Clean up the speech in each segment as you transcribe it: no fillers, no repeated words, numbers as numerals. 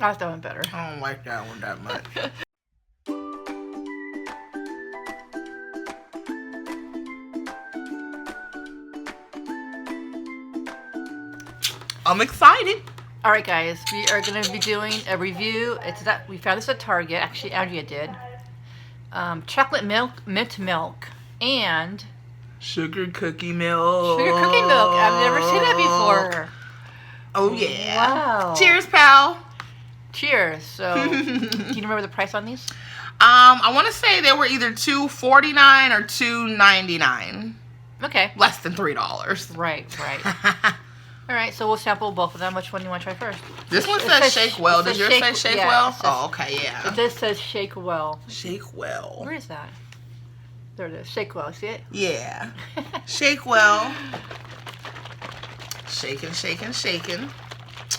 I like that one better. I don't like that one that much. I'm excited. All right, guys, we are going to be doing a review. We found this at Target. Actually, Andrea did. Chocolate milk, mint milk, and sugar cookie milk. Sugar cookie milk. I've never seen that before. Oh yeah! Wow. Cheers, pal. Cheers. So, do you remember the price on these? I want to say they were either $2.49 or $2.99. Okay. Less than $3. Right. All right, so we'll sample both of them. Which one do you want to try first? This one says shake well. Does yours say shake well? Oh, okay, yeah. This says shake well. Shake well. Where is that? There it is. Shake well. See it? Yeah. Shake well. Shaking.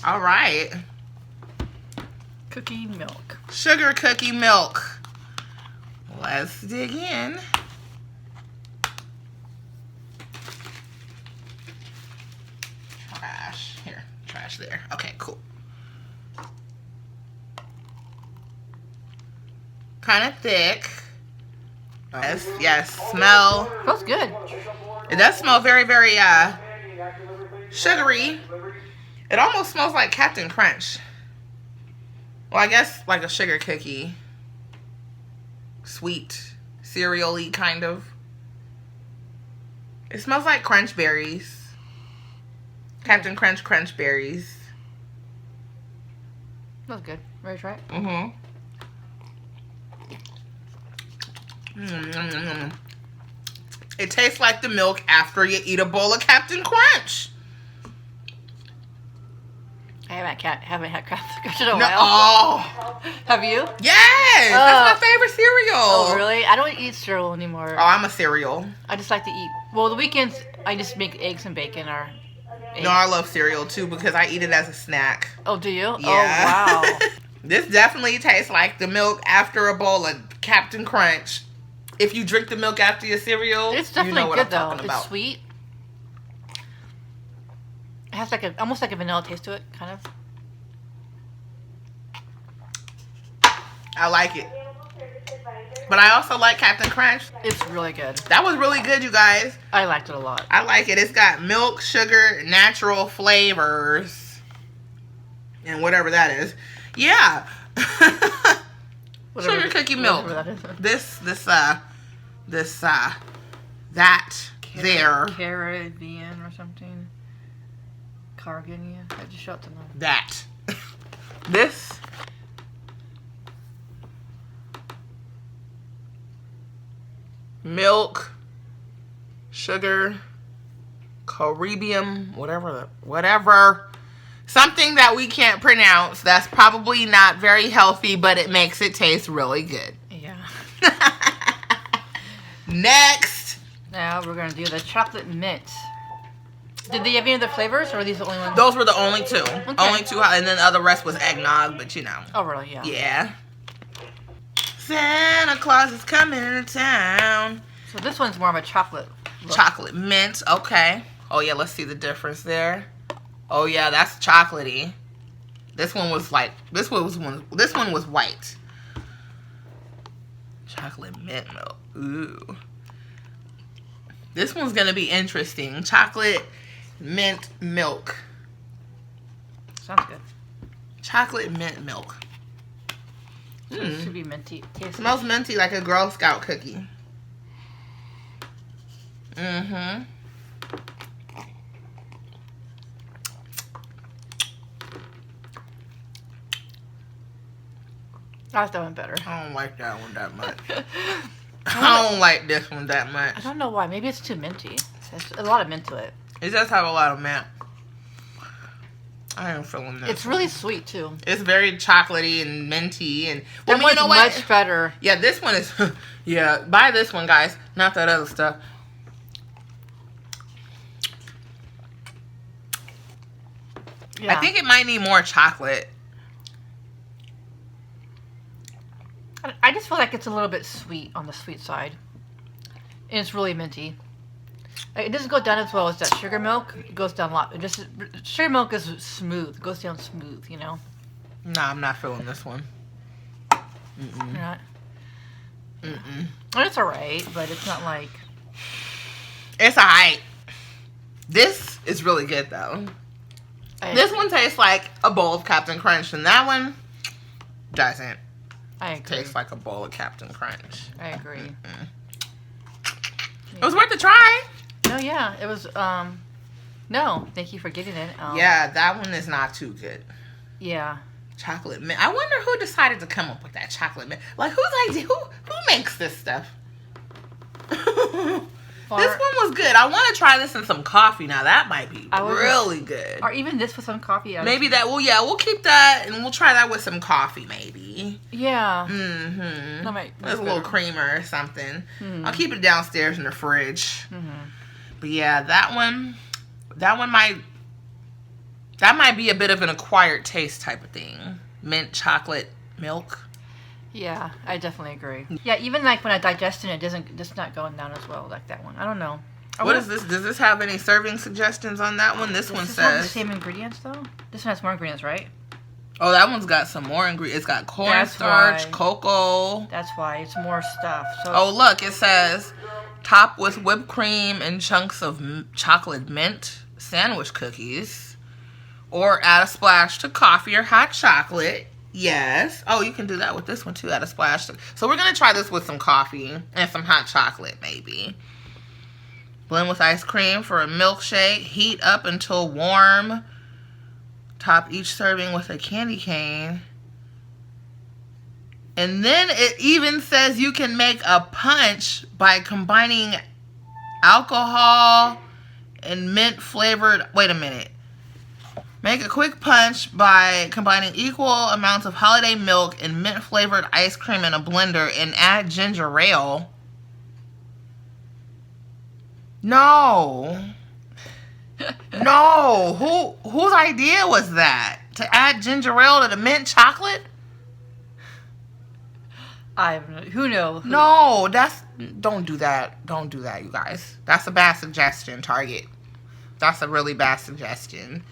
All right. Cookie milk. Sugar cookie milk. Let's dig in. Trash there. Okay, cool. Kind of thick. Yes. Smell. Smells good. It does smell very, very sugary. It almost smells like Captain Crunch. Well, I guess like a sugar cookie. Sweet, cereal-y kind of. It smells like crunch berries. Captain Crunch berries. Smells good. Ready to try it? It tastes like the milk after you eat a bowl of Captain Crunch. I haven't had Captain Crunch in a while. Oh. Have you? Yes. That's my favorite cereal. Oh, really? I don't eat cereal anymore. Oh, I'm a cereal. I just like to eat. Well, the weekends, I just make eggs and bacon or eggs. No, I love cereal too because I eat it as a snack. Oh, do you? Yeah. Oh, wow. This definitely tastes like the milk after a bowl of Captain Crunch. If you drink the milk after your cereal, it's definitely you know what good I'm though. talking about. It's sweet. It has like almost like a vanilla taste to it, kind of. I like it. But I also like Captain Crunch. It's really good. That was really good, you guys. I liked it a lot. I like it. It's got milk, sugar, natural flavors, and whatever that is. Yeah. Sugar cookie milk. That there. Caribbean or something. Cargania. I just shot them. That. This. Milk, sugar, Karebear, whatever. Something that we can't pronounce. That's probably not very healthy, but it makes it taste really good. Yeah. Next. Now we're going to do the chocolate mint. Did they have any other flavors, or are these the only ones? Those were the only two. Okay. Only two, and then the other rest was eggnog, but you know. Oh, really? Yeah. Yeah. Santa Claus is coming to town. So this one's more of a chocolate look. Chocolate mint. Okay. Oh, yeah. Let's see the difference there. Oh, yeah. That's chocolatey. This one was like, this one was white. Chocolate mint milk. Ooh. This one's going to be interesting. Chocolate mint milk. Sounds good. Chocolate mint milk. So it should be minty. It smells minty like a Girl Scout cookie. Mm-hmm. I like that one better. I don't like that one that much. I don't like this one that much. I don't know why. Maybe it's too minty. There's a lot of mint to it. It does have a lot of mint. I am feeling this. It's really sweet too. It's very chocolatey and minty, and well, that one's much better. Yeah, this one is. Yeah, buy this one, guys. Not that other stuff. Yeah. I think it might need more chocolate. I just feel like it's a little bit sweet on the sweet side. And it's really minty. It doesn't go down as well as that sugar milk. It goes down a lot. Sugar milk is smooth. It goes down smooth, you know? Nah, I'm not feeling this one. You're not? Mm-mm. Well, it's alright, but it's not like... It's alright. This is really good, though. This one tastes like a bowl of Captain Crunch, and that one doesn't. I agree. Tastes like a bowl of Captain Crunch. I agree. Yeah. It was worth a try. No, yeah. It was, no, thank you for getting it. Yeah, that one is not too good. Yeah. Chocolate mint. I wonder who decided to come up with that chocolate mint. Like, whose idea? Who makes this stuff? This one was good. I want to try this in some coffee now. That might be really good. Or even this with some coffee. Maybe that. Well, yeah, we'll keep that and we'll try that with some coffee, maybe. Yeah. Mm-hmm. That might. There's a little creamer or something. Mm-hmm. I'll keep it downstairs in the fridge. Mm-hmm. But yeah, that one might be a bit of an acquired taste type of thing. Mint chocolate milk. Yeah, I definitely agree. Yeah, even like when I digest it, it's not going down as well like that one. I don't know. What is this? Does this have any serving suggestions on that one? This one says the same ingredients though. This one has more ingredients, right? Oh, that one's got some more ingredients. It's got cornstarch, cocoa. That's why it's more stuff. So oh, look, it says top with whipped cream and chunks of chocolate mint sandwich cookies, or add a splash to coffee or hot chocolate. Yes. Oh, you can do that with this one too. Add a splash. So we're gonna try this with some coffee and some hot chocolate, maybe. Blend with ice cream for a milkshake. Heat up until warm. Top each serving with a candy cane. And then it even says you can make a punch by combining alcohol and mint flavored. Wait a minute. Make a quick punch by combining equal amounts of holiday milk and mint flavored ice cream in a blender and add ginger ale. No. No. Whose idea was that? To add ginger ale to the mint chocolate? Who knows? No, don't do that. Don't do that, you guys. That's a bad suggestion, Target. That's a really bad suggestion.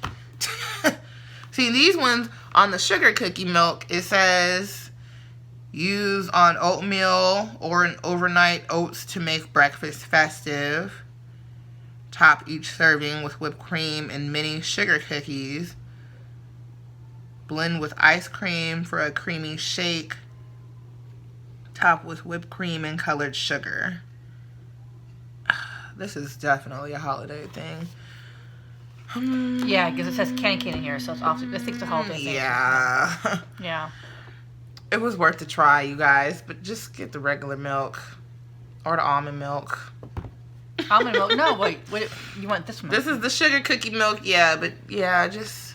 See, these ones on the sugar cookie milk, it says use on oatmeal or an overnight oats to make breakfast festive. Top each serving with whipped cream and mini sugar cookies. Blend with ice cream for a creamy shake. Top with whipped cream and colored sugar. This is definitely a holiday thing. Yeah, because it says candy cane in here, so it's obviously, I think it's a holiday thing. Yeah. Yeah. It was worth a try, you guys, but just get the regular milk or the almond milk. Almond milk? No, wait. You want this one? This is the sugar cookie milk, yeah, but yeah, just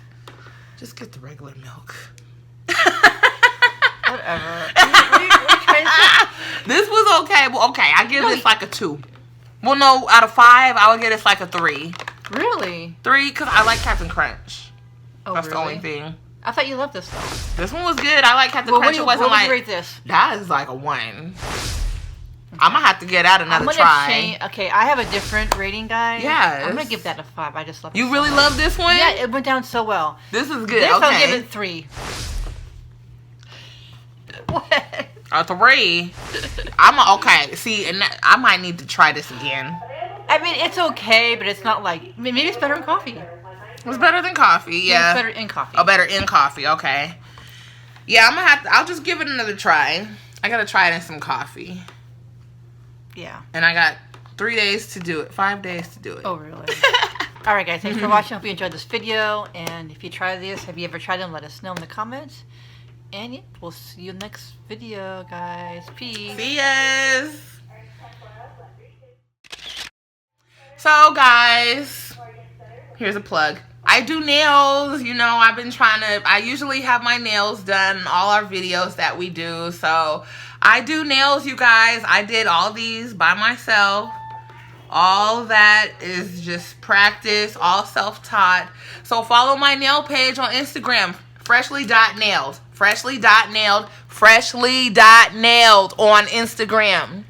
get the regular milk. Whatever. What are you trying to say? This was okay. Well, okay, I give this like a 2. Well, no, out of 5, I would give this like a 3. Really? 3, because I like Captain Crunch. Oh, That's really? the only thing. I thought you loved this though. This one was good. I like Captain Crunch. It wasn't what like would you rate this? that is like a 1. I'm gonna have to get out another I'm gonna try. Okay, I have a different rating, guys. Yes. I'm gonna give that a 5. I just love it. You really love this one? Yeah, it went down so well. This is good. This okay. I'll give it 3. What? A 3. Okay. See, and I might need to try this again. I mean, it's okay, but it's not like. Maybe it's better in coffee. It's better than coffee. Yeah. It's better in coffee. Oh, better in coffee. Okay. Yeah, I'm gonna have to. I'll just give it another try. I gotta try it in some coffee. Yeah. And I got 3 days to do it. 5 days to do it. Oh, really? All right, guys. Thanks for watching. Hope you enjoyed this video. And if you try this, have you ever tried them? Let us know in the comments. And yeah, we'll see you next video, guys. Peace. See yas. So, guys, here's a plug. I do nails. You know, I usually have my nails done in all our videos that we do. So, I do nails, you guys. I did all these by myself. All that is just practice, all self-taught. So, follow my nail page on Instagram, freshly.nailed. Freshly.nailed on Instagram.